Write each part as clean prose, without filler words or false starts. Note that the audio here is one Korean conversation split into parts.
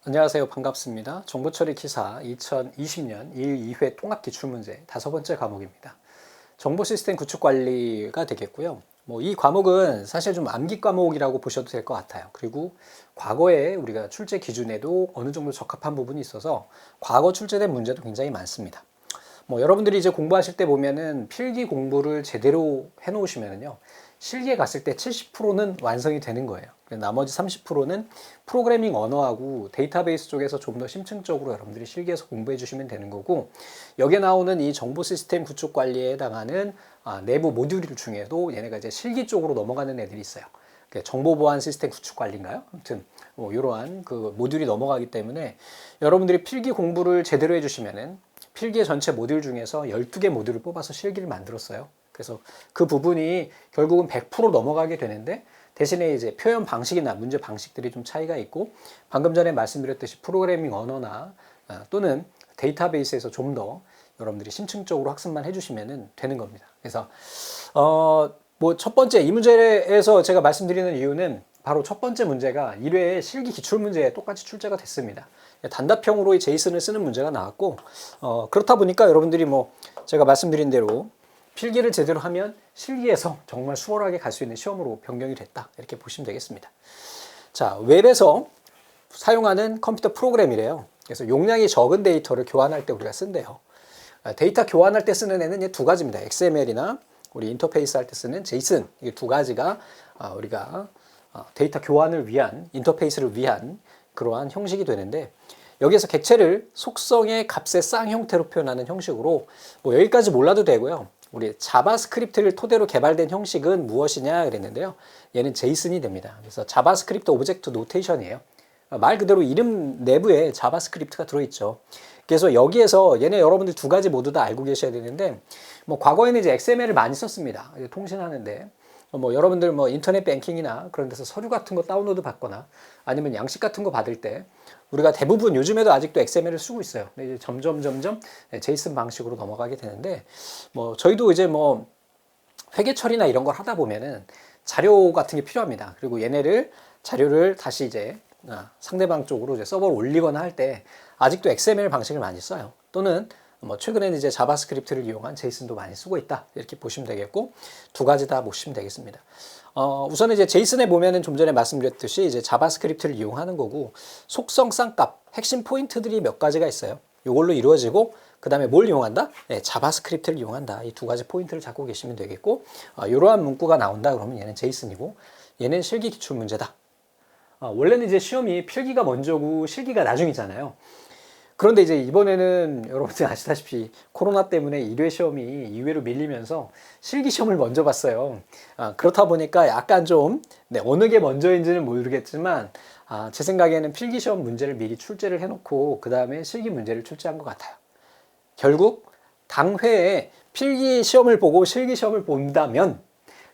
안녕하세요. 반갑습니다. 정보처리 기사 2020년 1, 2회 통합기출문제 5번째 과목입니다. 정보시스템 구축 관리가 되겠고요. 이 과목은 사실 좀 암기 과목이라고 보셔도 될 것 같아요. 그리고 과거에 우리가 출제 기준에도 어느 정도 적합한 부분이 있어서 과거 출제된 문제도 굉장히 많습니다. 여러분들이 이제 공부하실 때 보면은 필기 공부를 제대로 해놓으시면은요, 실기에 갔을 때 70%는 완성이 되는 거예요. 나머지 30%는 프로그래밍 언어하고 데이터베이스 쪽에서 좀 더 심층적으로 여러분들이 실기에서 공부해 주시면 되는 거고, 여기에 나오는 이 정보 시스템 구축 관리에 해당하는 내부 모듈 중에도 얘네가 이제 실기 쪽으로 넘어가는 애들이 있어요. 정보 보안 시스템 구축 관리인가요? 아무튼 이러한 그 모듈이 넘어가기 때문에 여러분들이 필기 공부를 제대로 해주시면은 필기의 전체 모듈 중에서 12개 모듈을 뽑아서 실기를 만들었어요. 그래서 그 부분이 결국은 100% 넘어가게 되는데, 대신에 이제 표현 방식이나 문제 방식들이 좀 차이가 있고, 방금 전에 말씀드렸듯이 프로그래밍 언어나 또는 데이터베이스에서 좀 더 여러분들이 심층적으로 학습만 해주시면 되는 겁니다. 그래서 첫 번째 이 문제에서 제가 말씀드리는 이유는 바로 첫 번째 문제가 1회 실기 기출문제에 똑같이 출제가 됐습니다. 단답형으로 이 제이슨을 쓰는 문제가 나왔고, 그렇다 보니까 여러분들이 제가 말씀드린 대로 필기를 제대로 하면 실기에서 정말 수월하게 갈 수 있는 시험으로 변경이 됐다, 이렇게 보시면 되겠습니다. 자, 웹에서 사용하는 컴퓨터 프로그램이래요. 그래서 용량이 적은 데이터를 교환할 때 우리가 쓴대요. 데이터 교환할 때 쓰는 애는 두 가지입니다. XML이나 우리 인터페이스 할 때 쓰는 제이슨, 이 두 가지가 우리가 데이터 교환을 위한, 인터페이스를 위한 그러한 형식이 되는데, 여기에서 객체를 속성의 값의 쌍 형태로 표현하는 형식으로, 여기까지 몰라도 되고요. 우리 자바스크립트를 토대로 개발된 형식은 무엇이냐 그랬는데요. 얘는 제이슨이 됩니다. 그래서 자바스크립트 오브젝트 노테이션이에요. 말 그대로 이름 내부에 자바스크립트가 들어있죠. 그래서 여기에서 얘네 여러분들 두 가지 모두 다 알고 계셔야 되는데, 과거에는 이제 XML을 많이 썼습니다. 통신하는데. 여러분들 인터넷 뱅킹이나 그런 데서 서류 같은 거 다운로드 받거나 아니면 양식 같은 거 받을 때 우리가 대부분 요즘에도 아직도 XML을 쓰고 있어요. 근데 이제 점점 제이슨 방식으로 넘어가게 되는데, 저희도 이제 회계 처리나 이런 걸 하다 보면은 자료 같은 게 필요합니다. 그리고 얘네를 자료를 다시 이제 상대방 쪽으로 이제 서버로 올리거나 할 때 아직도 XML 방식을 많이 써요. 또는 최근에는 이제 자바스크립트를 이용한 제이슨도 많이 쓰고 있다, 이렇게 보시면 되겠고, 두 가지 다 보시면 되겠습니다. 우선 이제 제이슨에 보면은 좀 전에 말씀드렸듯이 이제 자바스크립트를 이용하는 거고, 속성 쌍값 핵심 포인트들이 몇 가지가 있어요. 이걸로 이루어지고, 그 다음에 뭘 이용한다? 네, 자바스크립트를 이용한다. 이 두 가지 포인트를 잡고 계시면 되겠고, 이러한 문구가 나온다 그러면 얘는 제이슨이고, 얘는 실기 기출 문제다. 원래는 이제 시험이 필기가 먼저고 실기가 나중이잖아요. 그런데 이제 이번에는 여러분들 아시다시피 코로나 때문에 1회 시험이 2회로 밀리면서 실기 시험을 먼저 봤어요. 그렇다 보니까 약간 좀, 어느 게 먼저인지는 모르겠지만, 제 생각에는 필기 시험 문제를 미리 출제를 해놓고 그 다음에 실기 문제를 출제한 것 같아요. 결국 당회에 필기 시험을 보고 실기 시험을 본다면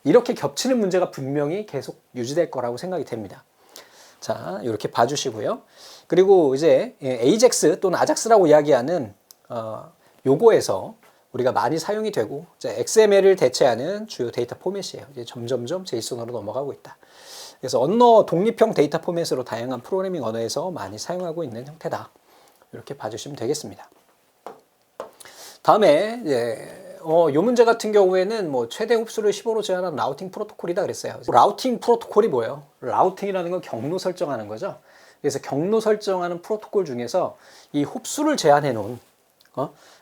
이렇게 겹치는 문제가 분명히 계속 유지될 거라고 생각이 됩니다. 자, 이렇게 봐주시고요. 그리고 이제 AJAX 또는 아작스라고 이야기하는 요거에서 우리가 많이 사용이 되고, 이제 XML을 대체하는 주요 데이터 포맷이에요. 이제 점점점 제이슨으로 넘어가고 있다. 그래서 언어 독립형 데이터 포맷으로 다양한 프로그래밍 언어에서 많이 사용하고 있는 형태다, 이렇게 봐주시면 되겠습니다. 다음에 요 문제 같은 경우에는 최대 흡수를 15로 제한한 라우팅 프로토콜이다 그랬어요. 라우팅 프로토콜이 뭐예요? 라우팅이라는 건 경로 설정하는 거죠. 그래서 경로 설정하는 프로토콜 중에서 이 흡수를 제한해 놓은,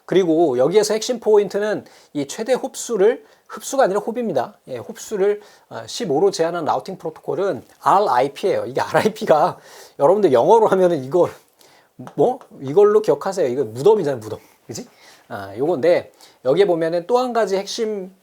그리고 여기에서 핵심 포인트는 이 최대 흡수가 아니라 흡입니다. 흡수를 15로 제한한 라우팅 프로토콜은 RIP예요. 이게 RIP가 여러분들 영어로 하면은 이걸로 기억하세요. 이거 무덤이잖아요, 무덤. 그지? 요건데, 여기에 보면은 또 한 가지 핵심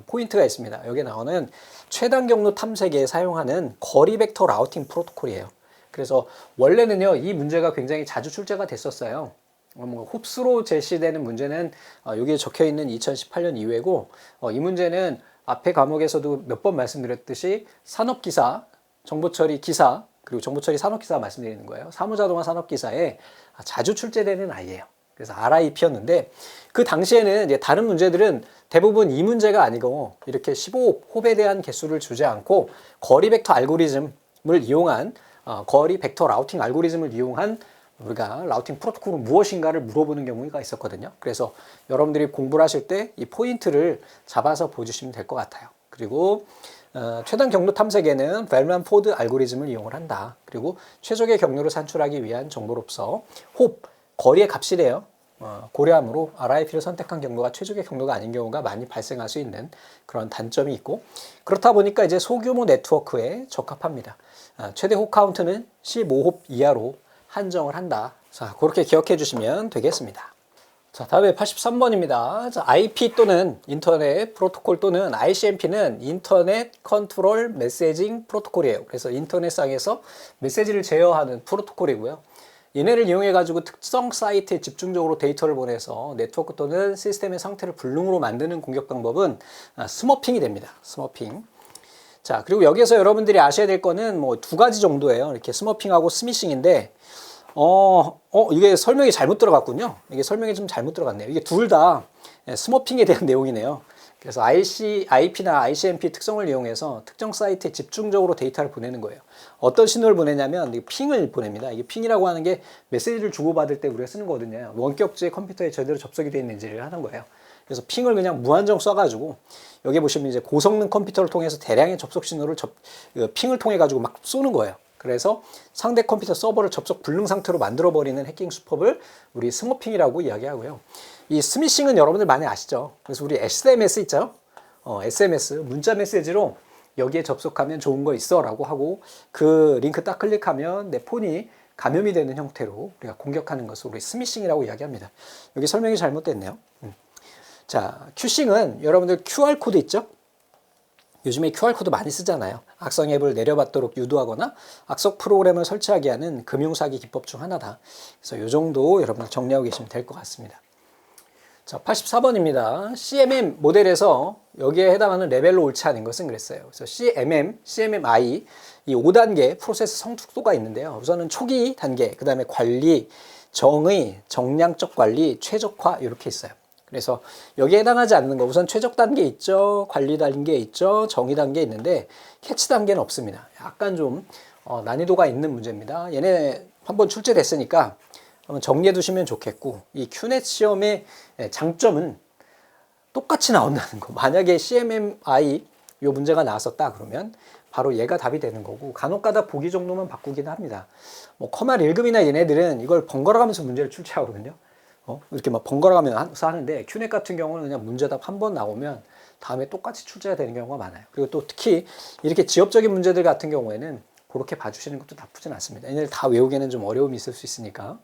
포인트가 있습니다. 여기에 나오는 최단 경로 탐색에 사용하는 거리 벡터 라우팅 프로토콜이에요. 그래서 원래는요, 이 문제가 굉장히 자주 출제가 됐었어요. 흡수로 제시되는 문제는 여기에 적혀 있는 2018년 이후고, 이 문제는 앞에 과목에서도 몇 번 말씀드렸듯이 산업기사, 정보처리 기사, 그리고 정보처리 산업기사 말씀드리는 거예요. 사무자동화 산업기사에 자주 출제되는 아이예요. 그래서 RIP였는데, 그 당시에는 이제 다른 문제들은 대부분 이 문제가 아니고 이렇게 15홉에 대한 개수를 주지 않고 거리 벡터 알고리즘을 이용한 거리 벡터 라우팅 알고리즘을 이용한 우리가 라우팅 프로토콜은 무엇인가를 물어보는 경우가 있었거든요. 그래서 여러분들이 공부를 하실 때 이 포인트를 잡아서 보여주시면 될 것 같아요. 그리고 최단 경로 탐색에는 벨만 포드 알고리즘을 이용을 한다. 그리고 최적의 경로를 산출하기 위한 정보로서 홉, 거리의 값이래요. 고려함으로 RIP를 선택한 경로가 최적의 경로가 아닌 경우가 많이 발생할 수 있는 그런 단점이 있고, 그렇다 보니까 이제 소규모 네트워크에 적합합니다. 최대 홉 카운트는 15홉 이하로 한정을 한다. 자, 그렇게 기억해 주시면 되겠습니다. 자, 다음에 83번입니다. 자, IP 또는 인터넷 프로토콜 또는 ICMP는 인터넷 컨트롤 메시징 프로토콜이에요. 그래서 인터넷상에서 메시지를 제어하는 프로토콜이고요. 얘네를 이용해 가지고 특정 사이트에 집중적으로 데이터를 보내서 네트워크 또는 시스템의 상태를 불능으로 만드는 공격 방법은 스머핑이 됩니다. 스머핑. 자, 그리고 여기에서 여러분들이 아셔야 될 거는 뭐 두 가지 정도예요. 이렇게 스머핑하고 스미싱인데, 이게 설명이 잘못 들어갔군요. 이게 설명이 좀 잘못 들어갔네요. 이게 둘 다 스머핑에 대한 내용이네요. 그래서 IP나 ICMP 특성을 이용해서 특정 사이트에 집중적으로 데이터를 보내는 거예요. 어떤 신호를 보내냐면 핑을 보냅니다. 이게 핑이라고 하는 게 메시지를 주고받을 때 우리가 쓰는 거거든요. 원격지의 컴퓨터에 제대로 접속이 되어 있는지를 하는 거예요. 그래서 핑을 그냥 무한정 쏴가지고 여기 보시면 이제 고성능 컴퓨터를 통해서 대량의 접속 신호를 핑을 통해 가지고 막 쏘는 거예요. 그래서 상대 컴퓨터 서버를 접속 불능 상태로 만들어버리는 해킹 수법을 우리 스머핑이라고 이야기하고요. 이 스미싱은 여러분들 많이 아시죠? 그래서 우리 SMS 있죠? SMS, 문자 메시지로 여기에 접속하면 좋은 거 있어 라고 하고 그 링크 딱 클릭하면 내 폰이 감염이 되는 형태로 우리가 공격하는 것을 우리 스미싱이라고 이야기합니다. 여기 설명이 잘못됐네요. 자, 큐싱은 여러분들 QR코드 있죠? 요즘에 QR코드 많이 쓰잖아요. 악성 앱을 내려받도록 유도하거나 악성 프로그램을 설치하게 하는 금융사기 기법 중 하나다. 그래서 이 정도 여러분들 정리하고 계시면 될 것 같습니다. 자, 84번입니다. CMM 모델에서 여기에 해당하는 레벨로 옳지 않은 것은 그랬어요. 그래서 CMM, CMMI 이 5단계 프로세스 성숙도가 있는데요. 우선은 초기 단계, 그 다음에 관리, 정의, 정량적 관리, 최적화 이렇게 있어요. 그래서 여기에 해당하지 않는 거 우선 최적 단계 있죠, 관리 단계 있죠, 정의 단계 있는데 캐치 단계는 없습니다. 약간 좀 난이도가 있는 문제입니다. 얘네 한번 출제됐으니까 한번 정리해 두시면 좋겠고, 이 큐넷 시험의 장점은 똑같이 나온다는 거. 만약에 CMMI 이 문제가 나왔었다 그러면 바로 얘가 답이 되는 거고, 간혹가다 보기 정도만 바꾸긴 합니다. 뭐 커말 1급이나 얘네들은 이걸 번갈아 가면서 문제를 출제하거든요. 이렇게 막 번갈아 가면서 하는데 큐넷 같은 경우는 그냥 문제답 한 번 나오면 다음에 똑같이 출제가 되는 경우가 많아요. 그리고 또 특히 이렇게 지엽적인 문제들 같은 경우에는 그렇게 봐주시는 것도 나쁘진 않습니다. 얘네들 다 외우기에는 좀 어려움이 있을 수 있으니까.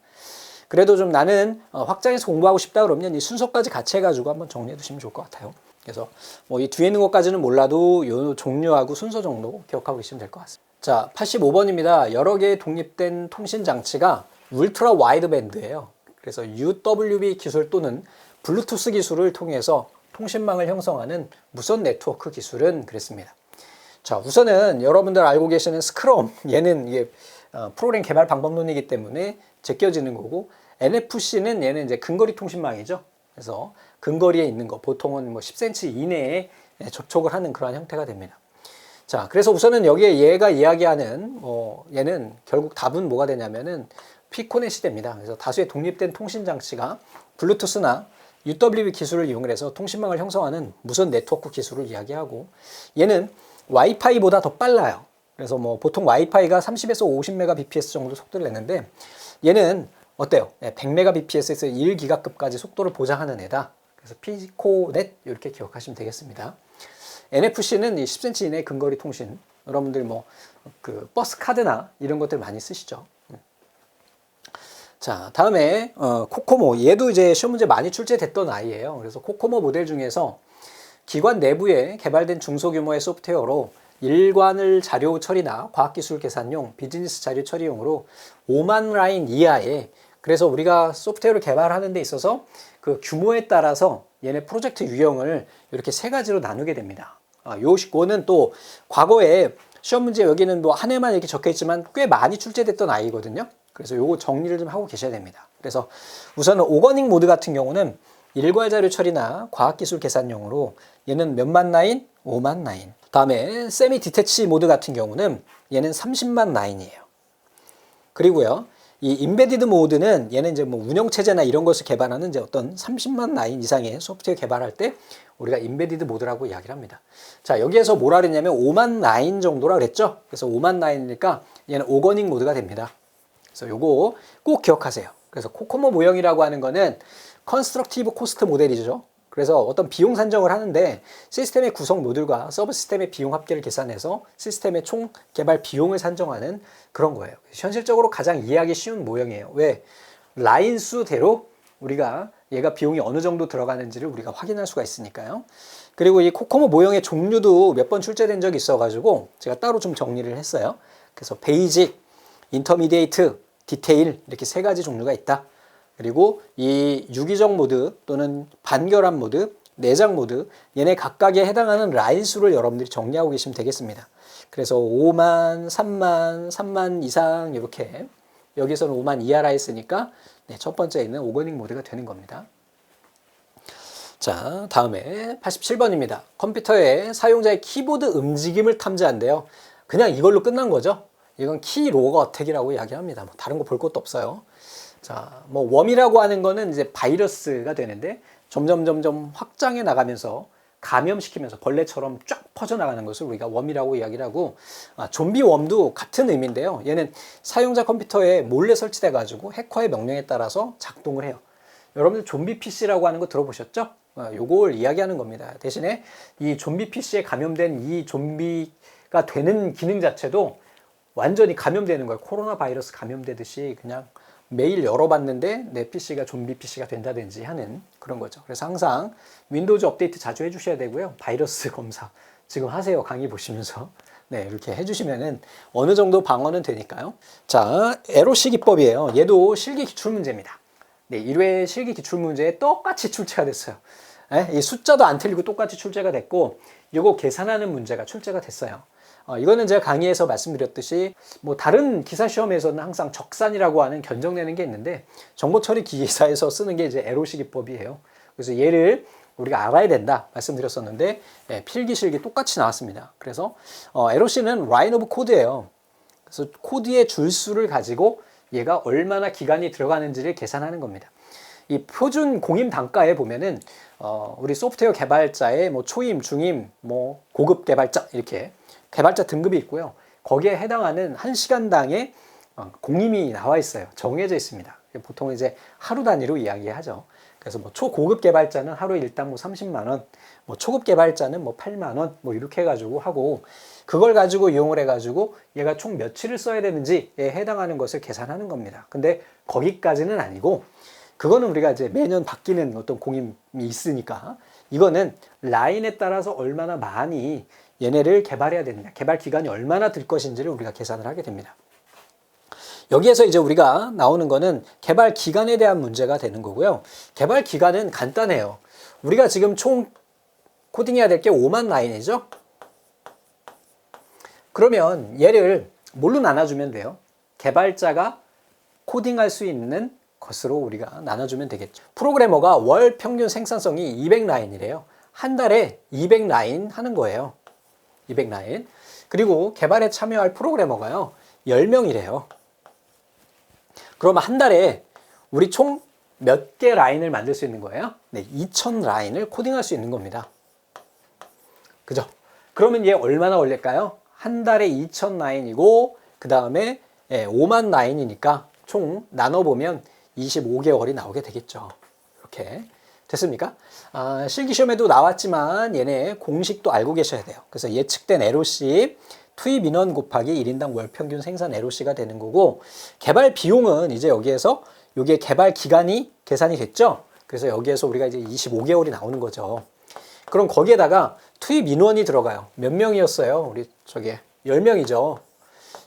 그래도 좀 나는 확장해서 공부하고 싶다 그러면 이 순서까지 같이 해가지고 한번 정리해 두시면 좋을 것 같아요. 그래서 뭐 이 뒤에 있는 것까지는 몰라도 요 종류하고 순서 정도 기억하고 계시면 될 것 같습니다. 자, 85번입니다. 여러 개의 독립된 통신 장치가 울트라 와이드밴드예요. 그래서 UWB 기술 또는 블루투스 기술을 통해서 통신망을 형성하는 무선 네트워크 기술은 그랬습니다. 자, 우선은 여러분들 알고 계시는 스크럼, 얘는 이게 프로그램 개발 방법론이기 때문에 제껴지는 거고, NFC는 얘는 이제 근거리 통신망이죠. 그래서 근거리에 있는 거 보통은 뭐 10cm 이내에 접촉을 하는 그러한 형태가 됩니다. 자, 그래서 우선은 여기에 얘가 이야기하는 얘는 결국 답은 뭐가 되냐면은 피코넷이 됩니다. 그래서 다수의 독립된 통신 장치가 블루투스나 UWB 기술을 이용해서 통신망을 형성하는 무선 네트워크 기술을 이야기하고, 얘는 와이파이보다 더 빨라요. 그래서 뭐 보통 와이파이가 30에서 50mbps 정도 속도를 내는데 얘는 어때요? 100mbps에서 1기가급까지 속도를 보장하는 애다. 그래서 피코넷 이렇게 기억하시면 되겠습니다. NFC는 10cm 이내 근거리 통신. 여러분들 뭐 그 버스 카드나 이런 것들 많이 쓰시죠. 자, 다음에 코코모, 얘도 이제 시험 문제 많이 출제됐던 아이예요. 그래서 코코모 모델 중에서 기관 내부에 개발된 중소규모의 소프트웨어로 일관을 자료 처리나 과학기술 계산용, 비즈니스 자료 처리용으로 5만 라인 이하의, 그래서 우리가 소프트웨어를 개발하는 데 있어서 그 규모에 따라서 얘네 프로젝트 유형을 이렇게 세 가지로 나누게 됩니다. 요거는 또 과거에 시험 문제 여기는 뭐 한 해만 이렇게 적혀 있지만 꽤 많이 출제됐던 아이거든요. 그래서 요거 정리를 좀 하고 계셔야 됩니다. 그래서 우선은 오거닉 모드 같은 경우는 일괄 자료 처리나 과학기술 계산용으로 얘는 몇만 라인? 5만 라인. 다음에 세미 디태치 모드 같은 경우는 얘는 30만 라인이에요. 그리고요, 이 인베디드 모드는 얘는 이제 뭐 운영체제나 이런 것을 개발하는 이제 어떤 30만 라인 이상의 소프트웨어 개발할 때 우리가 인베디드 모드라고 이야기를 합니다. 자, 여기에서 뭐라 그랬냐면 5만 라인 정도라 그랬죠? 그래서 5만 라인이니까 얘는 오거닝 모드가 됩니다. 그래서 요거 꼭 기억하세요. 그래서 코코모 모형이라고 하는 거는 컨스트럭티브 코스트 모델이죠. 그래서 어떤 비용 산정을 하는데 시스템의 구성 모듈과 서브 시스템의 비용 합계를 계산해서 시스템의 총 개발 비용을 산정하는 그런 거예요. 현실적으로 가장 이해하기 쉬운 모형이에요. 왜? 라인 수대로 우리가 얘가 비용이 어느 정도 들어가는지를 우리가 확인할 수가 있으니까요. 그리고 이 코코모 모형의 종류도 몇 번 출제된 적이 있어가지고 제가 따로 좀 정리를 했어요. 그래서 베이직, 인터미디에이트, 디테일 이렇게 세 가지 종류가 있다. 그리고 이 유기적 모드 또는 반결합 모드, 내장 모드 얘네 각각에 해당하는 라인 수를 여러분들이 정리하고 계시면 되겠습니다. 그래서 5만, 3만, 3만 이상 이렇게 여기서는 5만 이하라 했으니까 네, 첫 번째 있는 오거닝 모드가 되는 겁니다. 자, 다음에 87번입니다. 컴퓨터에 사용자의 키보드 움직임을 탐지한대요. 그냥 이걸로 끝난 거죠. 이건 키 로거 어택이라고 이야기합니다. 뭐 다른 거 볼 것도 없어요. 자, 뭐 웜이라고 하는 거는 이제 바이러스가 되는데 점점 확장해 나가면서 감염시키면서 벌레처럼 쫙 퍼져나가는 것을 우리가 웜이라고 이야기를 하고, 좀비 웜도 같은 의미인데요. 얘는 사용자 컴퓨터에 몰래 설치돼 가지고 해커의 명령에 따라서 작동을 해요. 여러분들 좀비 PC라고 하는 거 들어보셨죠? 요걸 이야기하는 겁니다. 대신에 이 좀비 PC에 감염된 이 좀비가 되는 기능 자체도 완전히 감염되는 거예요. 코로나 바이러스 감염되듯이 그냥 매일 열어봤는데 내 PC가 좀비 PC가 된다든지 하는 그런 거죠. 그래서 항상 윈도우즈 업데이트 자주 해주셔야 되고요. 바이러스 검사 지금 하세요. 강의 보시면서. 네, 이렇게 해주시면은 어느 정도 방어는 되니까요. 자, 에로시 기법이에요. 얘도 실기 기출문제입니다. 네, 1회 실기 기출문제에 똑같이 출제가 됐어요. 네, 이 숫자도 안 틀리고 똑같이 출제가 됐고, 이거 계산하는 문제가 출제가 됐어요. 이거는 제가 강의에서 말씀드렸듯이 뭐 다른 기사 시험에서는 항상 적산이라고 하는 견적내는 게 있는데 정보처리 기사에서 쓰는 게 이제 에로시 기법이에요. 그래서 얘를 우리가 알아야 된다 말씀드렸었는데 필기 실기 똑같이 나왔습니다. 그래서 에로시는 라인 오브 코드예요. 그래서 코드의 줄수를 가지고 얘가 얼마나 기간이 들어가는지를 계산하는 겁니다. 이 표준 공임 단가에 보면은 우리 소프트웨어 개발자의 뭐 초임, 중임, 뭐 고급 개발자 이렇게 개발자 등급이 있고요. 거기에 해당하는 1시간당의 공임이 나와 있어요. 정해져 있습니다. 보통 이제 하루 단위로 이야기하죠. 그래서 뭐 초고급 개발자는 하루에 일당 뭐 30만 원, 뭐 초급 개발자는 뭐 8만 원, 뭐 이렇게 해가지고 하고, 그걸 가지고 이용을 해가지고 얘가 총 며칠을 써야 되는지에 해당하는 것을 계산하는 겁니다. 근데 거기까지는 아니고, 그거는 우리가 이제 매년 바뀌는 어떤 공임이 있으니까, 이거는 라인에 따라서 얼마나 많이 얘네를 개발해야 되느냐, 개발 기간이 얼마나 들 것인지를 우리가 계산을 하게 됩니다. 여기에서 이제 우리가 나오는 거는 개발 기간에 대한 문제가 되는 거고요. 개발 기간은 간단해요. 우리가 지금 총 코딩해야 될 게 5만 라인이죠. 그러면 얘를 뭘로 나눠주면 돼요? 개발자가 코딩할 수 있는 것으로 우리가 나눠주면 되겠죠. 프로그래머가 월 평균 생산성이 200라인이래요. 한 달에 200라인 하는 거예요. 200라인. 그리고 개발에 참여할 프로그래머가요 10명이래요. 그러면 한 달에 우리 총 몇 개 라인을 만들 수 있는 거예요? 네, 2000 라인을 코딩할 수 있는 겁니다. 그죠? 그러면 얘 얼마나 걸릴까요? 한 달에 2000 라인이고 그 다음에 5만 라인이니까 총 나눠보면 25개월이 나오게 되겠죠. 이렇게 됐습니까? 실기시험에도 나왔지만 얘네 공식도 알고 계셔야 돼요. 그래서 예측된 LOC 투입 인원 곱하기 1인당 월 평균 생산 LOC가 되는 거고, 개발 비용은 이제 여기에서 이게 개발 기간이 계산이 됐죠. 그래서 여기에서 우리가 이제 25개월이 나오는 거죠. 그럼 거기에다가 투입 인원이 들어가요. 몇 명이었어요? 우리 저기 10명이죠.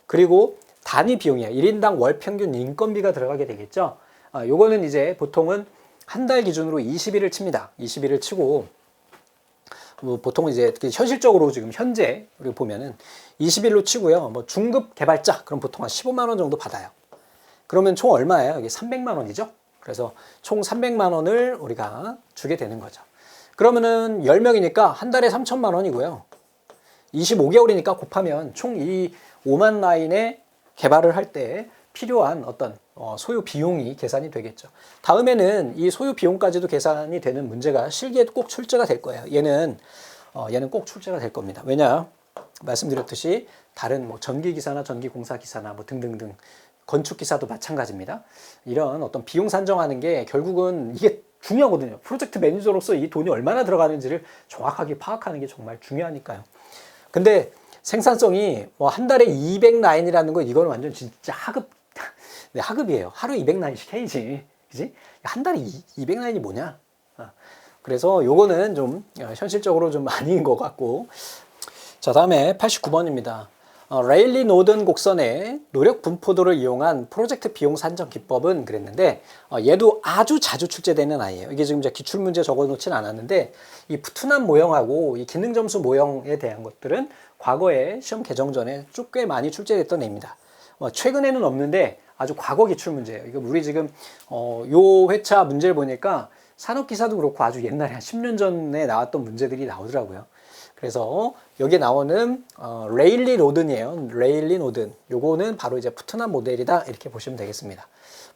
그리고 단위 비용이에요. 1인당 월 평균 인건비가 들어가게 되겠죠. 요거는 이제 보통은 한 달 기준으로 20일을 칩니다. 20일을 치고, 뭐 보통 이제 현실적으로 지금 현재 우리가 보면은 20일로 치고요. 뭐 중급 개발자, 그럼 보통 한 15만 원 정도 받아요. 그러면 총 얼마예요? 이게 300만 원이죠? 그래서 총 300만 원을 우리가 주게 되는 거죠. 그러면은 10명이니까 한 달에 3천만 원이고요. 25개월이니까 곱하면 총 이 5만 라인의 개발을 할 때 필요한 어떤 소요 비용이 계산이 되겠죠. 다음에는 이 소요 비용까지도 계산이 되는 문제가 실기에 꼭 출제가 될 거예요. 얘는 꼭 출제가 될 겁니다. 왜냐? 말씀드렸듯이 다른 뭐 전기기사나 전기공사기사나 뭐 등등등 건축기사도 마찬가지입니다. 이런 어떤 비용 산정하는 게 결국은 이게 중요하거든요. 프로젝트 매니저로서 이 돈이 얼마나 들어가는지를 정확하게 파악하는 게 정말 중요하니까요. 근데 생산성이 뭐 한 달에 200라인이라는 거 이거는 완전 진짜 하급, 네, 하급이에요. 하루 200라인씩 해야지. 그지? 한 달에 200라인이 뭐냐? 그래서 요거는 좀 현실적으로 좀 아닌 것 같고. 자, 다음에 89번입니다. 레일리 노든 곡선의 노력 분포도를 이용한 프로젝트 비용 산정 기법은 그랬는데, 얘도 아주 자주 출제되는 아이예요. 이게 지금 제가 기출문제 적어놓진 않았는데, 이 푸트남 모형하고 이 기능 점수 모형에 대한 것들은 과거에 시험 개정 전에 쭉 꽤 많이 출제됐던 애입니다. 최근에는 없는데 아주 과거 기출문제예요. 이거 우리 지금 요 회차 문제를 보니까 산업기사도 그렇고 아주 옛날에 한 10년 전에 나왔던 문제들이 나오더라고요. 그래서 여기 나오는 레일리 노든이에요. 레일리 노든. 요거는 바로 이제 푸트남 모델이다. 이렇게 보시면 되겠습니다.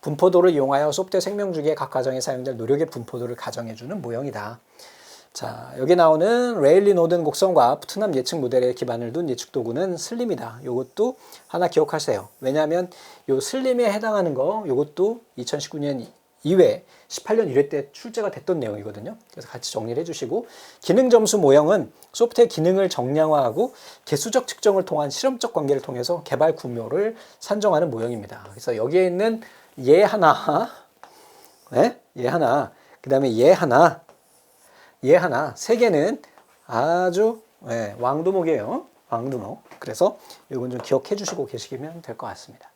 분포도를 이용하여 소프트웨어 생명주기의 각 과정에 사용될 노력의 분포도를 가정해주는 모형이다. 자, 여기 나오는 레일리 노든 곡선과 푸트남 예측 모델에 기반을 둔 예측 도구는 슬림이다. 요것도 하나 기억하세요. 왜냐하면 요 슬림에 해당하는 거 요것도 2019년 이외에 18년 1회 때 출제가 됐던 내용이거든요. 그래서 같이 정리를 해주시고, 기능 점수 모형은 소프트웨어 기능을 정량화하고 개수적 측정을 통한 실험적 관계를 통해서 개발 구조를 산정하는 모형입니다. 그래서 여기에 있는 얘 하나, 네? 얘 하나, 그 다음에 얘 하나, 세 개는 아주 왕두목이에요. 왕두목. 그래서 이건 좀 기억해 주시고 계시면 될 것 같습니다.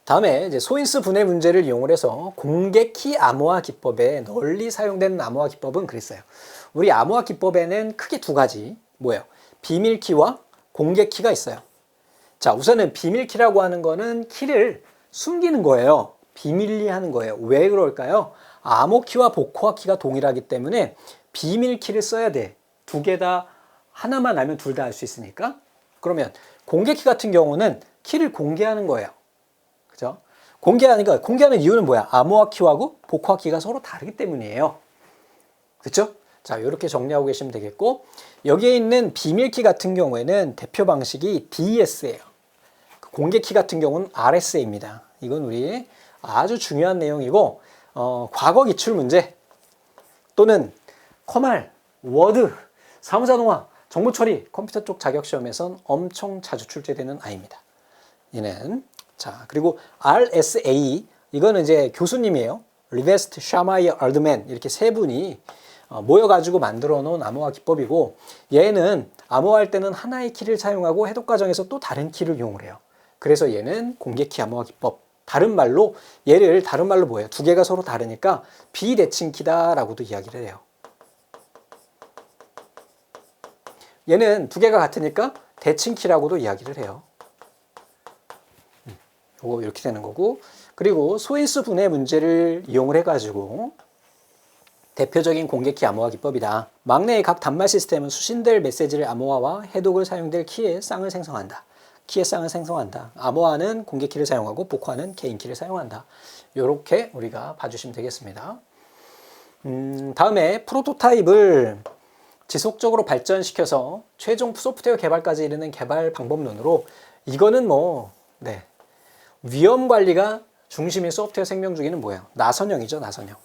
다음에 이제 소인수 분해 문제를 이용을 해서 공개키 암호화 기법에 널리 사용되는 암호화 기법은 그랬어요. 우리 암호화 기법에는 크게 두 가지, 뭐예요? 비밀키와 공개키가 있어요. 자, 우선은 비밀키라고 하는 거는 키를 숨기는 거예요. 비밀리 하는 거예요. 왜 그럴까요? 암호키와 복호화키가 동일하기 때문에 비밀키를 써야 돼. 두 개 다 하나만 알면 둘 다 알 수 있으니까. 그러면 공개키 같은 경우는 키를 공개하는 거예요. 그죠? 공개하는 이유는 뭐야? 암호화키하고 복호화키가 서로 다르기 때문이에요. 그렇죠? 자, 이렇게 정리하고 계시면 되겠고, 여기에 있는 비밀키 같은 경우에는 대표 방식이 DES예요. 공개키 같은 경우는 RSA입니다. 이건 우리 아주 중요한 내용이고, 과거 기출 문제 또는 커말, 워드, 사무자동화, 정보처리, 컴퓨터 쪽 자격시험에선 엄청 자주 출제되는 아이입니다. 얘는. 자, 그리고 RSA, 이거는 이제 교수님이에요. 리베스트, 샤마이어, 알드맨, 이렇게 세 분이 모여가지고 만들어 놓은 암호화 기법이고, 얘는 암호화할 때는 하나의 키를 사용하고 해독 과정에서 또 다른 키를 이용을 해요. 그래서 얘는 공개키 암호화 기법. 얘를 다른 말로 뭐예요? 두 개가 서로 다르니까 비대칭키다라고도 이야기를 해요. 얘는 두 개가 같으니까 대칭키라고도 이야기를 해요. 요거 이렇게 되는 거고, 그리고 소인수 분해 문제를 이용을 해가지고 대표적인 공개키 암호화 기법이다. 막내의 각 단말 시스템은 수신될 메시지를 암호화와 해독을 사용될 키의 쌍을 생성한다. 암호화는 공개키를 사용하고 복호화는 개인키를 사용한다. 이렇게 우리가 봐주시면 되겠습니다. 다음에 프로토타입을 지속적으로 발전시켜서 최종 소프트웨어 개발까지 이르는 개발 방법론으로, 이거는 위험 관리가 중심인 소프트웨어 생명주기는 뭐예요? 나선형이죠, 나선형.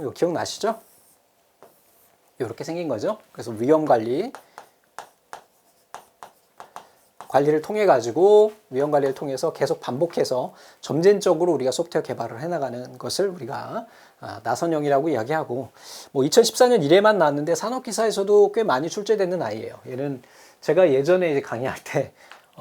이거 기억나시죠? 이렇게 생긴 거죠. 그래서 위험 관리를 통해 가지고 위험 관리를 통해서 계속 반복해서 점진적으로 우리가 소프트웨어 개발을 해나가는 것을 우리가 나선형이라고 이야기하고, 뭐 2014년 1회만 나왔는데 산업기사에서도 꽤 많이 출제되는 아이예요. 얘는 제가 예전에 이제 강의할 때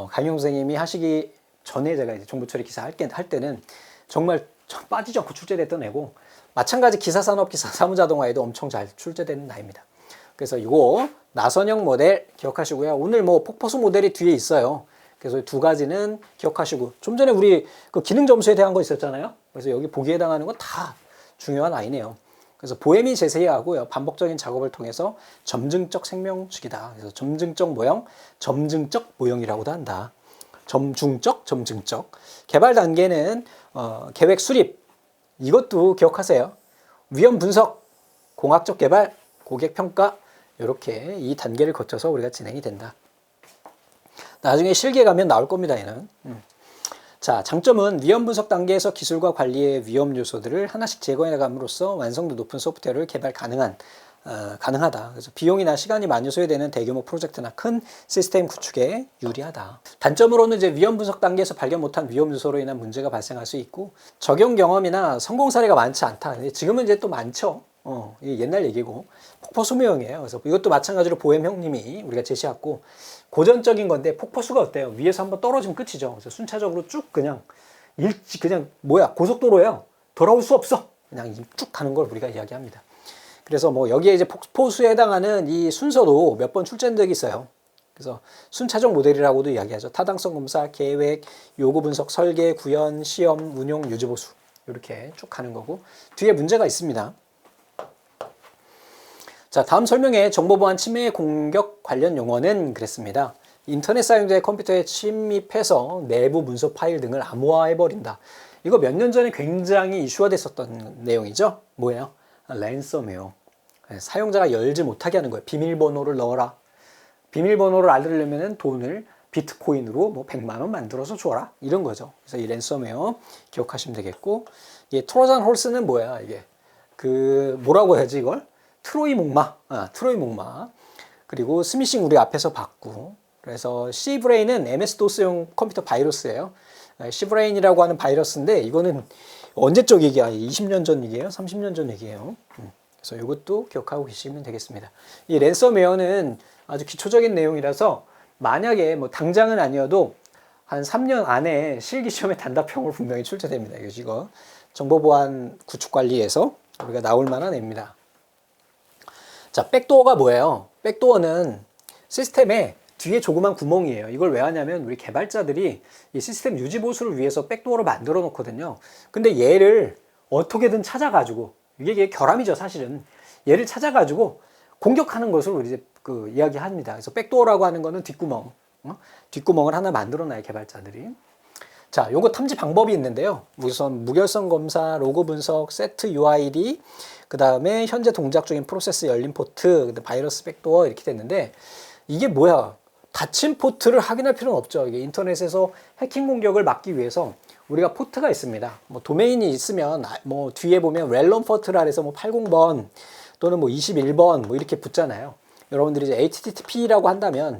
강용 선생님이 하시기 전에 제가 이제 정보처리 기사 할 때는 정말 빠지지 않고 출제됐던 애고, 마찬가지 기사산업기사 사무자동화에도 엄청 잘 출제되는 아이입니다. 그래서 이거 나선형 모델 기억하시고요. 오늘 뭐 폭포수 모델이 뒤에 있어요. 그래서 두 가지는 기억하시고, 좀 전에 우리 그 기능 점수에 대한 거 있었잖아요. 그래서 여기 보기에 해당하는 건 다 중요한 아이네요. 그래서 보헤미 제세이하고요, 반복적인 작업을 통해서 점증적 생명주기다. 그래서 점증적 모형이라고도 한다. 점중적. 개발 단계는 계획 수립, 이것도 기억하세요. 위험 분석, 공학적 개발, 고객 평가, 이렇게 이 단계를 거쳐서 우리가 진행이 된다. 나중에 실기에 가면 나올 겁니다, 얘는. 자, 장점은 위험 분석 단계에서 기술과 관리의 위험 요소들을 하나씩 제거해 나감으로써 완성도 높은 소프트웨어를 개발 가능하다. 그래서 비용이나 시간이 많이 소요되는 대규모 프로젝트나 큰 시스템 구축에 유리하다. 단점으로는 이제 위험 분석 단계에서 발견 못한 위험 요소로 인한 문제가 발생할 수 있고, 적용 경험이나 성공 사례가 많지 않다. 근데 지금은 이제 또 많죠. 이게 옛날 얘기고 폭포 수명이에요. 그래서 이것도 마찬가지로 보엠 형님이 우리가 제시했고, 고전적인 건데 폭포수가 어때요? 위에서 한번 떨어지면 끝이죠. 그래서 순차적으로 쭉 그냥 고속도로예요. 돌아올 수 없어. 그냥 쭉 가는 걸 우리가 이야기합니다. 그래서 뭐 여기에 이제 폭포수에 해당하는 이 순서도 몇 번 출제된 적이 있어요. 그래서 순차적 모델이라고도 이야기하죠. 타당성 검사, 계획, 요구 분석, 설계, 구현, 시험, 운용, 유지 보수, 이렇게 쭉 가는 거고, 뒤에 문제가 있습니다. 자, 다음 설명에 정보보안 침해 공격 관련 용어는 그랬습니다. 인터넷 사용자의 컴퓨터에 침입해서 내부 문서 파일 등을 암호화해버린다. 이거 몇 년 전에 굉장히 이슈화 됐었던 내용이죠. 뭐예요? 랜섬웨어. 사용자가 열지 못하게 하는 거예요. 비밀번호를 넣어라. 비밀번호를 알려면 돈을 비트코인으로 뭐 100만 원 만들어서 줘라. 이런 거죠. 그래서 이 랜섬웨어 기억하시면 되겠고, 이 트로잔 홀스는 뭐야? 이게 뭐라고 해야지 이걸? 트로이 목마. 그리고 스미싱 우리 앞에서 봤고, 그래서 C브레인은 MS-DOS용 컴퓨터 바이러스예요. C브레인이라고 하는 바이러스인데, 이거는 언제적 얘기야? 20년 전 얘기예요? 30년 전 얘기예요? 그래서 이것도 기억하고 계시면 되겠습니다. 이 랜섬웨어는 아주 기초적인 내용이라서, 만약에 뭐 당장은 아니어도 한 3년 안에 실기시험에 단답형으로 분명히 출제됩니다. 이거 정보보안 구축관리에서 우리가 나올 만한 애입니다. 자, 백도어가 뭐예요? 백도어는 시스템에 뒤에 조그만 구멍이에요. 이걸 왜 하냐면 우리 개발자들이 이 시스템 유지 보수를 위해서 백도어로 만들어 놓거든요. 근데 얘를 어떻게든 찾아가지고, 이게 결함이죠, 사실은. 얘를 찾아가지고 공격하는 것을 우리 이제 이야기합니다. 그래서 백도어라고 하는 거는 뒷구멍, 뒷구멍을 하나 만들어 놔요, 개발자들이. 자, 요거 탐지 방법이 있는데요. 우선 무결성 검사, 로그 분석, 세트 UID, 그 다음에 현재 동작 중인 프로세스 열린 포트, 바이러스 백도어, 이렇게 됐는데, 이게 뭐야? 닫힌 포트를 확인할 필요는 없죠. 이게 인터넷에서 해킹 공격을 막기 위해서 우리가 포트가 있습니다. 뭐 도메인이 있으면 뭐 뒤에 보면 렐럼 포트라 해서 뭐 80번 또는 뭐 21번 뭐 이렇게 붙잖아요. 여러분들이 이제 HTTP라고 한다면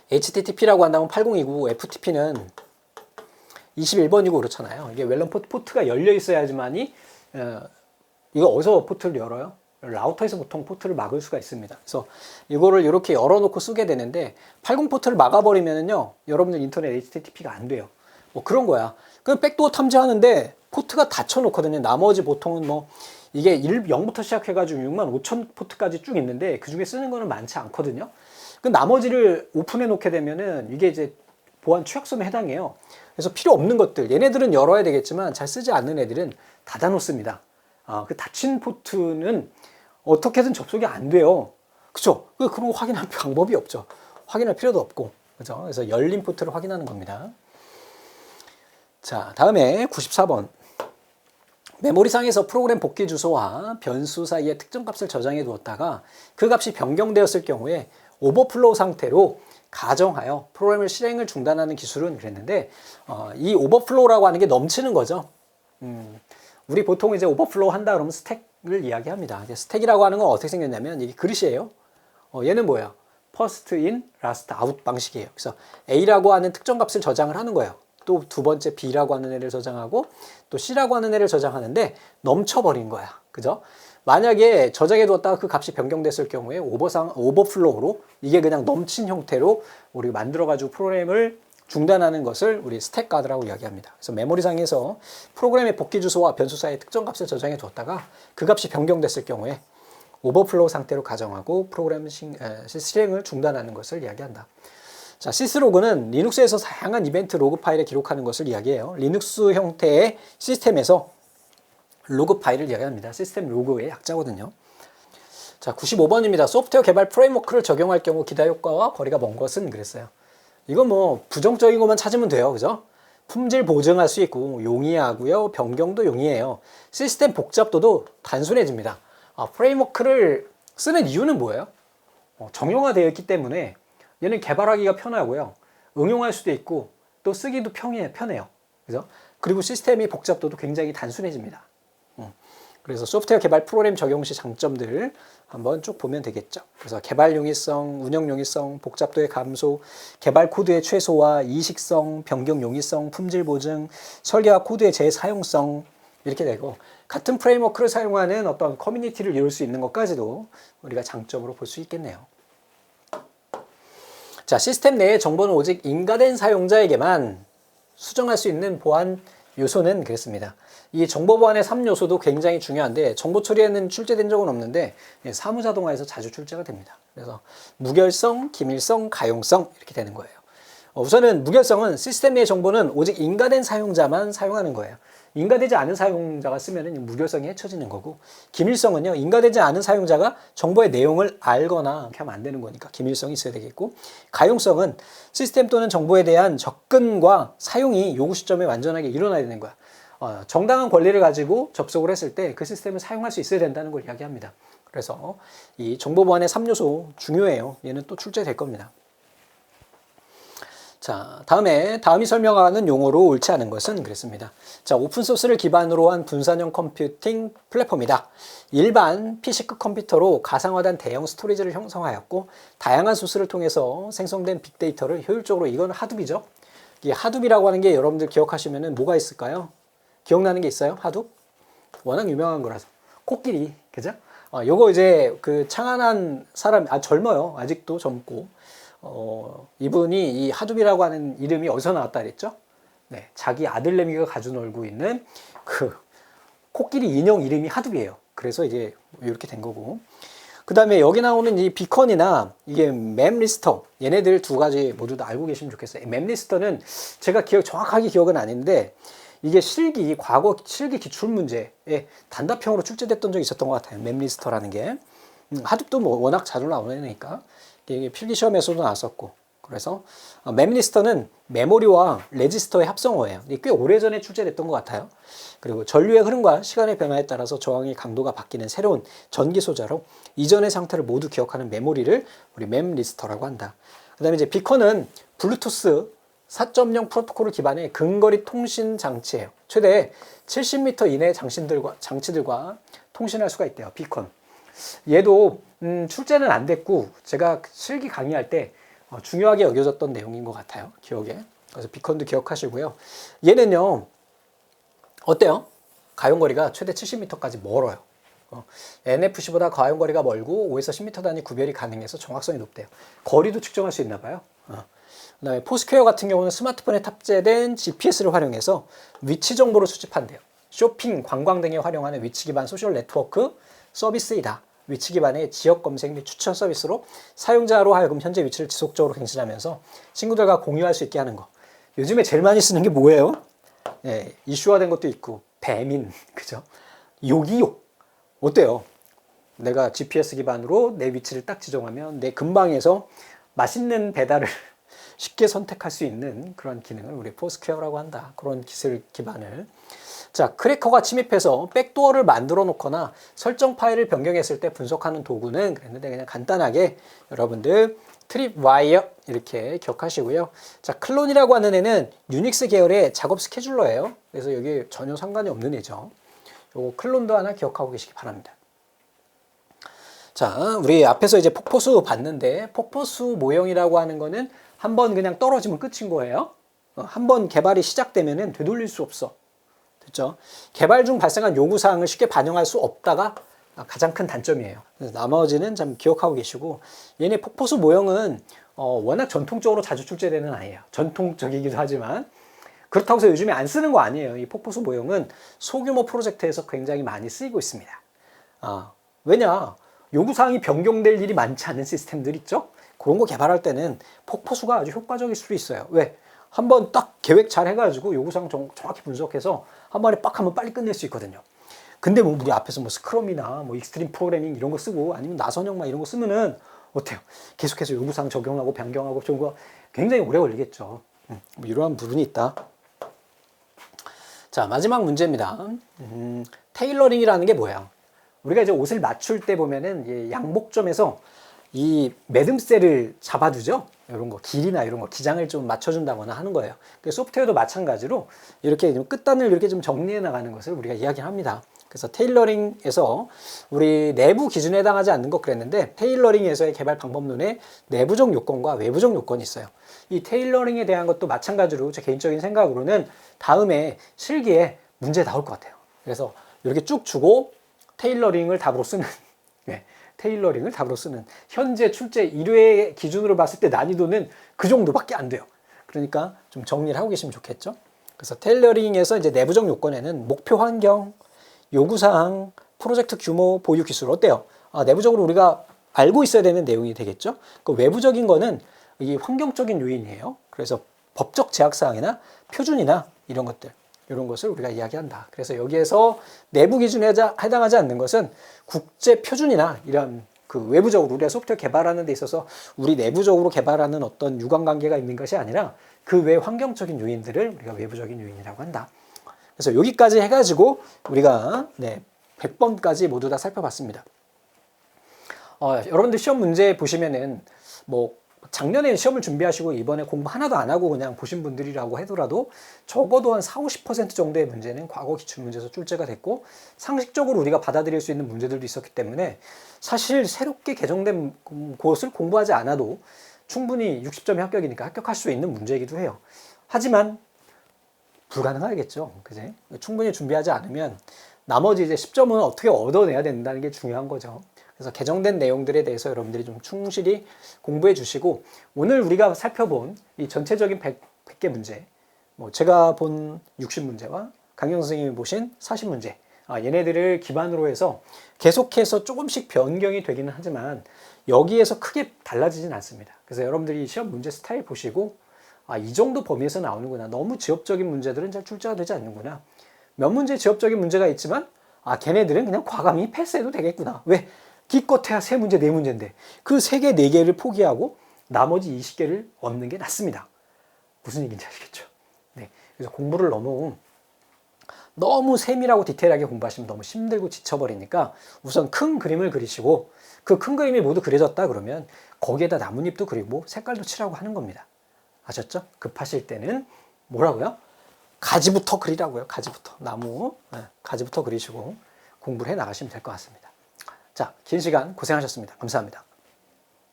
80이고 FTP는 21번이고 그렇잖아요. 이게 웰럼 포트가 열려 있어야지만이 이거 어디서 포트를 열어요? 라우터에서 보통 포트를 막을 수가 있습니다. 그래서 이거를 이렇게 열어놓고 쓰게 되는데 80 포트를 막아버리면요, 여러분들 인터넷 HTTP가 안 돼요. 뭐 그런 거야. 그럼 백도어 탐지하는데 포트가 닫혀놓거든요. 나머지 보통은 뭐 이게 0부터 시작해가지고 65,000 포트까지 쭉 있는데 그 중에 쓰는 거는 많지 않거든요. 그 나머지를 오픈해 놓게 되면은 이게 이제 보안 취약점에 해당해요. 그래서 필요 없는 것들, 얘네들은 열어야 되겠지만 잘 쓰지 않는 애들은 닫아 놓습니다. 그 닫힌 포트는 어떻게든 접속이 안 돼요. 그쵸? 그런 거 확인할 방법이 없죠. 확인할 필요도 없고. 그죠? 그래서 열린 포트를 확인하는 겁니다. 자, 다음에 94번. 메모리상에서 프로그램 복귀 주소와 변수 사이에 특정 값을 저장해 두었다가 그 값이 변경되었을 경우에 오버플로우 상태로 가정하여 프로그램을 실행을 중단하는 기술은 그랬는데, 이 오버플로우라고 하는 게 넘치는 거죠. 우리 보통 이제 오버플로우 한다 그러면 스택을 이야기합니다. 스택이라고 하는 건 어떻게 생겼냐면 이게 그릇이에요. 얘는 뭐야? first in, last out 방식이에요. 그래서 A라고 하는 특정 값을 저장을 하는 거예요. 또 두 번째 B라고 하는 애를 저장하고 또 C라고 하는 애를 저장하는데 넘쳐버린 거야. 그죠? 만약에 저장해 두었다가 그 값이 변경됐을 경우에 오버플로우로 이게 그냥 넘친 형태로 우리가 만들어가지고 프로그램을 중단하는 것을 우리 스택 가드라고 이야기합니다. 그래서 메모리상에서 프로그램의 복귀 주소와 변수 사이에 특정 값을 저장해 두었다가 그 값이 변경됐을 경우에 오버플로우 상태로 가정하고 프로그램 실행을 중단하는 것을 이야기한다. 자, 시스로그는 리눅스에서 다양한 이벤트 로그 파일에 기록하는 것을 이야기해요. 리눅스 형태의 시스템에서 로그 파일을 이야기합니다. 시스템 로그의 약자거든요. 자, 95번입니다. 소프트웨어 개발 프레임워크를 적용할 경우 기대 효과와 거리가 먼 것은 그랬어요. 이건 뭐 부정적인 것만 찾으면 돼요. 그죠? 품질 보증할 수 있고 용이하고요. 변경도 용이해요. 시스템 복잡도도 단순해집니다. 프레임워크를 쓰는 이유는 뭐예요? 정형화되어 있기 때문에 얘는 개발하기가 편하고요. 응용할 수도 있고 또 쓰기도 편해요. 그죠? 그리고 시스템이 복잡도도 굉장히 단순해집니다. 그래서 소프트웨어 개발 프로그램 적용 시 장점들 한번 쭉 보면 되겠죠. 그래서 개발 용이성, 운영 용이성, 복잡도의 감소, 개발 코드의 최소화, 이식성, 변경 용이성, 품질 보증, 설계와 코드의 재사용성 이렇게 되고 같은 프레임워크를 사용하는 어떤 커뮤니티를 이룰 수 있는 것까지도 우리가 장점으로 볼 수 있겠네요. 자, 시스템 내의 정보는 오직 인가된 사용자에게만 수정할 수 있는 보안 요소는 그랬습니다. 이 정보 보안의 3요소도 굉장히 중요한데 정보 처리에는 출제된 적은 없는데 사무자동화에서 자주 출제가 됩니다. 그래서 무결성, 기밀성, 가용성 이렇게 되는 거예요. 우선은 무결성은 시스템 내의 정보는 오직 인가된 사용자만 사용하는 거예요. 인가되지 않은 사용자가 쓰면 무결성이 해쳐지는 거고, 기밀성은요, 인가되지 않은 사용자가 정보의 내용을 알거나 이렇게 하면 안 되는 거니까 기밀성이 있어야 되겠고, 가용성은 시스템 또는 정보에 대한 접근과 사용이 요구 시점에 완전하게 일어나야 되는 거야. 정당한 권리를 가지고 접속을 했을 때 그 시스템을 사용할 수 있어야 된다는 걸 이야기합니다. 그래서 이 정보 보안의 3요소 중요해요. 얘는 또 출제될 겁니다. 자, 다음이 설명하는 용어로 옳지 않은 것은 그랬습니다. 자, 오픈소스를 기반으로 한 분산형 컴퓨팅 플랫폼이다. 일반 PC급 컴퓨터로 가상화된 대형 스토리지를 형성하였고 다양한 소스를 통해서 생성된 빅데이터를 효율적으로, 이건 하둡이죠. 이 하둡이라고 하는 게 여러분들 기억하시면은 뭐가 있을까요? 기억나는 게 있어요? 하둡? 워낙 유명한 거라서. 코끼리, 그죠? 요거 이제 그 창안한 사람, 젊어요. 아직도 젊고. 이분이 이 하둡이라고 하는 이름이 어디서 나왔다 그랬죠? 네, 자기 아들내미가 가지고 놀고 있는 그 코끼리 인형 이름이 하둡이에요. 그래서 이제 이렇게 된 거고. 그 다음에 여기 나오는 이 비컨이나 이게 맵리스터, 얘네들 두 가지 모두 다 알고 계시면 좋겠어요. 맵리스터는 제가 정확하게 기억은 아닌데 이게 과거 실기 기출문제에 단답형으로 출제됐던 적이 있었던 것 같아요. 맵리스터라는 게. 하둡도 뭐 워낙 자주 나오니까 이게 필기 시험에서도 나왔었고. 그래서 맵리스터는 메모리와 레지스터의 합성어예요. 이게 꽤 오래전에 출제됐던 것 같아요. 그리고 전류의 흐름과 시간의 변화에 따라서 저항의 강도가 바뀌는 새로운 전기 소자로 이전의 상태를 모두 기억하는 메모리를 우리 맵리스터라고 한다. 그 다음에 이제 비컨은 블루투스 4.0 프로토콜을 기반의 근거리 통신 장치예요. 최대 70m 이내 장치들과 통신할 수가 있대요. 비컨. 얘도 출제는 안 됐고 제가 실기 강의할 때 중요하게 여겨졌던 내용인 것 같아요. 기억에. 그래서 비컨도 기억하시고요. 얘는요. 어때요? 가용거리가 최대 70m까지 멀어요. NFC보다 가용거리가 멀고 5에서 10m 단위 구별이 가능해서 정확성이 높대요. 거리도 측정할 수 있나 봐요. 그 다음에 포스퀘어 같은 경우는 스마트폰에 탑재된 GPS를 활용해서 위치 정보를 수집한대요. 쇼핑, 관광 등에 활용하는 위치 기반 소셜 네트워크 서비스이다. 위치 기반의 지역 검색 및 추천 서비스로 사용자로 하여금 현재 위치를 지속적으로 갱신하면서 친구들과 공유할 수 있게 하는 거. 요즘에 제일 많이 쓰는 게 뭐예요? 네, 이슈화된 것도 있고 배민, 그죠? 요기요. 어때요? 내가 GPS 기반으로 내 위치를 딱 지정하면 내 근방에서 맛있는 배달을 쉽게 선택할 수 있는 그런 기능을 우리 포스퀘어라고 한다. 그런 기술 기반을. 자, 크래커가 침입해서 백도어를 만들어 놓거나 설정 파일을 변경했을 때 분석하는 도구는 그랬는데 그냥 간단하게 여러분들 트립와이어 이렇게 기억하시고요. 자, 클론이라고 하는 애는 유닉스 계열의 작업 스케줄러예요. 그래서 여기 전혀 상관이 없는 애죠. 요거 클론도 하나 기억하고 계시기 바랍니다. 자, 우리 앞에서 이제 폭포수 봤는데 폭포수 모형이라고 하는 거는 한번 그냥 떨어지면 끝인 거예요. 한번 개발이 시작되면은 되돌릴 수 없어. 됐죠? 개발 중 발생한 요구사항을 쉽게 반영할 수 없다가 가장 큰 단점이에요. 그래서 나머지는 좀 기억하고 계시고, 얘네 폭포수 모형은 워낙 전통적으로 자주 출제되는 아이예요. 전통적이기도 하지만 그렇다고 해서 요즘에 안 쓰는 거 아니에요. 이 폭포수 모형은 소규모 프로젝트에서 굉장히 많이 쓰이고 있습니다. 왜냐? 요구사항이 변경될 일이 많지 않은 시스템들 있죠? 그런 거 개발할 때는 폭포수가 아주 효과적일 수도 있어요. 왜? 한번 딱 계획 잘 해가지고 요구사항 정확히 분석해서 한 번에 빡 하면 빨리 끝낼 수 있거든요. 근데 뭐 우리 앞에서 뭐 스크럼이나 뭐 익스트림 프로그래밍 이런 거 쓰고 아니면 나선형만 이런 거 쓰면은 어때요? 계속해서 요구사항 적용하고 변경하고 좀 굉장히 오래 걸리겠죠. 뭐 이러한 부분이 있다. 자, 마지막 문제입니다. 테일러링이라는 게 뭐야? 우리가 이제 옷을 맞출 때 보면은 양복점에서 이 매듭셀을 잡아두죠. 이런 거 길이나 이런 거 기장을 좀 맞춰준다거나 하는 거예요. 소프트웨어도 마찬가지로 이렇게 끝단을 이렇게 좀 정리해 나가는 것을 우리가 이야기합니다. 그래서 테일러링에서 우리 내부 기준에 해당하지 않는 것 그랬는데 테일러링에서의 개발 방법론에 내부적 요건과 외부적 요건이 있어요. 이 테일러링에 대한 것도 마찬가지로 제 개인적인 생각으로는 다음에 실기에 문제 나올 것 같아요. 그래서 이렇게 쭉 주고 테일러링을 답으로 쓰는 테일러링을 답으로 쓰는 현재 출제 1회 기준으로 봤을 때 난이도는 그 정도밖에 안 돼요. 그러니까 좀 정리를 하고 계시면 좋겠죠. 그래서 테일러링에서 이제 내부적 요건에는 목표 환경, 요구사항, 프로젝트 규모, 보유 기술 어때요? 내부적으로 우리가 알고 있어야 되는 내용이 되겠죠. 그 외부적인 거는 이 환경적인 요인이에요. 그래서 법적 제약사항이나 표준이나 이런 것들 이런 것을 우리가 이야기한다. 그래서 여기에서 내부 기준에 해당하지 않는 것은 국제 표준이나 이런 그 외부적으로 우리가 소프트웨어 개발하는 데 있어서 우리 내부적으로 개발하는 어떤 유관관계가 있는 것이 아니라 그 외 환경적인 요인들을 우리가 외부적인 요인이라고 한다. 그래서 여기까지 해가지고 우리가 100번까지 모두 다 살펴봤습니다. 여러분들 시험 문제 보시면은 뭐 작년에 시험을 준비하시고 이번에 공부 하나도 안 하고 그냥 보신 분들이라고 하더라도 적어도 한 40~50% 정도의 문제는 과거 기출문제에서 출제가 됐고 상식적으로 우리가 받아들일 수 있는 문제들도 있었기 때문에 사실 새롭게 개정된 곳을 공부하지 않아도 충분히 60점이 합격이니까 합격할 수 있는 문제이기도 해요. 하지만 불가능하겠죠. 그지? 충분히 준비하지 않으면 나머지 이제 10점은 어떻게 얻어내야 된다는 게 중요한 거죠. 그래서 개정된 내용들에 대해서 여러분들이 좀 충실히 공부해 주시고 오늘 우리가 살펴본 이 전체적인 100개 문제 뭐 제가 본 60문제와 강영 선생님이 보신 40문제 얘네들을 기반으로 해서 계속해서 조금씩 변경이 되기는 하지만 여기에서 크게 달라지진 않습니다. 그래서 여러분들이 시험 문제 스타일 보시고 이 정도 범위에서 나오는구나. 너무 지엽적인 문제들은 잘 출제가 되지 않는구나. 몇 문제 지엽적인 문제가 있지만 걔네들은 그냥 과감히 패스해도 되겠구나. 왜? 기껏해야 3문제, 4문제인데 그 3개, 4개를 포기하고 나머지 20개를 얻는 게 낫습니다. 무슨 얘기인지 아시겠죠? 네. 그래서 공부를 너무 세밀하고 디테일하게 공부하시면 너무 힘들고 지쳐버리니까 우선 큰 그림을 그리시고 그 큰 그림이 모두 그려졌다 그러면 거기에다 나뭇잎도 그리고 색깔도 칠하고 하는 겁니다. 아셨죠? 급하실 때는 뭐라고요? 가지부터 그리라고요. 가지부터. 나무 가지부터 그리시고 공부를 해 나가시면 될 것 같습니다. 자, 긴 시간 고생하셨습니다. 감사합니다.